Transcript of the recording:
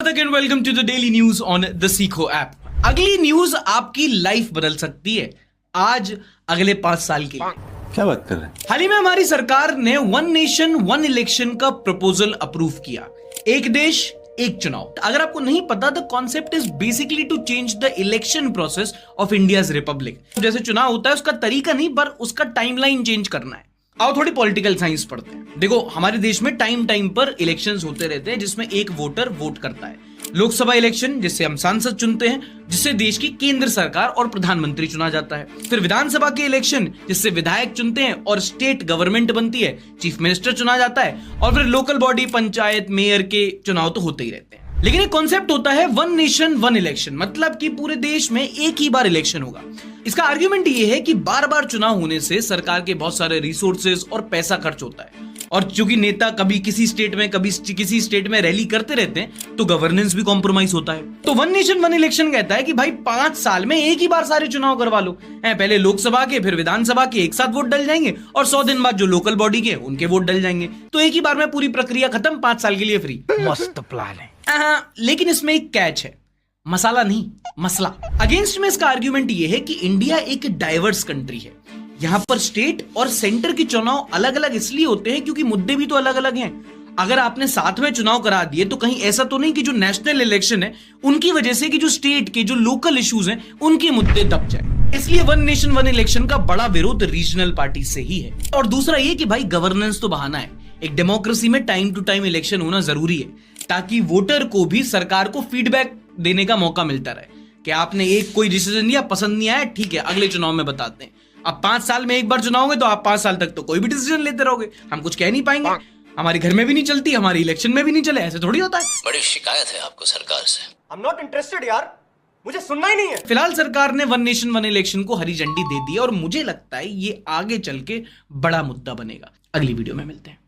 Welcome to the daily news on the Seekho app. अगली news आपकी life बदल सकती है आज अगले 5 साल के लिए। क्या बात कर रहे हैं? हाल ही में हमारी सरकार ने वन नेशन वन इलेक्शन का प्रपोजल अप्रूव किया। एक देश एक चुनाव। अगर आपको नहीं पता, the concept is basically to change the election process of India's republic. जैसे चुनाव होता है उसका तरीका नहीं, पर उसका टाइमलाइन चेंज करना है। आओ थोड़ी पॉलिटिकल साइंस पढ़ते हैं। देखो, हमारे देश में टाइम टाइम पर इलेक्शंस होते रहते हैं जिसमें एक वोटर वोट करता है। लोकसभा इलेक्शन जिससे हम सांसद चुनते हैं, जिससे देश की केंद्र सरकार और प्रधानमंत्री चुना जाता है। फिर विधानसभा के इलेक्शन जिससे विधायक चुनते हैं और स्टेट गवर्नमेंट बनती है, चीफ मिनिस्टर चुना जाता है। और फिर लोकल बॉडी, पंचायत, मेयर के चुनाव तो होते ही रहते हैं। लेकिन एक कॉन्सेप्ट होता है वन नेशन वन इलेक्शन, मतलब कि पूरे देश में एक ही बार इलेक्शन होगा। इसका आर्ग्यूमेंट ये है कि बार बार चुनाव होने से सरकार के बहुत सारे रिसोर्सेज और पैसा खर्च होता है, और चूंकि नेता कभी किसी स्टेट में कभी किसी स्टेट में रैली करते रहते हैं तो गवर्नेंस भी कॉम्प्रोमाइज होता है। तो वन नेशन वन इलेक्शन कहता है कि भाई 5 साल में एक ही बार सारे चुनाव करवा लो। पहले लोकसभा के फिर विधानसभा के एक साथ वोट डल जाएंगे, और 100 दिन बाद जो लोकल बॉडी के उनके वोट डल जाएंगे। तो एक ही बार में पूरी प्रक्रिया खत्म, 5 साल के लिए फ्री। मस्त प्लान है। लेकिन इसमें एक कैच है, मसाला नहीं मसला। अगेंस्ट में इसका आर्ग्यूमेंट यह है कि इंडिया एक डाइवर्स कंट्री है। यहां पर स्टेट और सेंटर के चुनाव अलग अलग इसलिए होते हैं क्योंकि मुद्दे भी तो अलग अलग हैं। अगर आपने साथ में चुनाव करा दिए तो कहीं ऐसा तो नहीं कि जो नेशनल इलेक्शन है उनकी वजह से कि जो स्टेट के जो लोकल इश्यूज हैं उनके मुद्दे दब जाए। इसलिए वन नेशन वन इलेक्शन का बड़ा विरोध रीजनल पार्टी से ही है। और दूसरा ये कि भाई गवर्नेंस तो बहाना है। एक डेमोक्रेसी में टाइम टू टाइम इलेक्शन होना जरूरी है, ताकि वोटर को भी सरकार को फीडबैक देने का मौका मिलता रहे कि आपने एक कोई डिसीजन लिया, पसंद नहीं आया, ठीक है अगले चुनाव में बताते हैं। अब 5 साल में एक बार चुनाव होंगे तो आप 5 साल तक तो कोई भी डिसीजन लेते रहोगे, हम कुछ कह नहीं पाएंगे। हमारे घर में भी नहीं चलती, हमारे इलेक्शन में भी नहीं चले, ऐसे थोड़ी होता है। बड़ी शिकायत है आपको सरकार से। I'm not interested यार, मुझे सुनना ही नहीं है। फिलहाल सरकार ने वन नेशन वन इलेक्शन को हरी झंडी दे दी और मुझे लगता है ये आगे चल के बड़ा मुद्दा बनेगा। अगली वीडियो में मिलते हैं।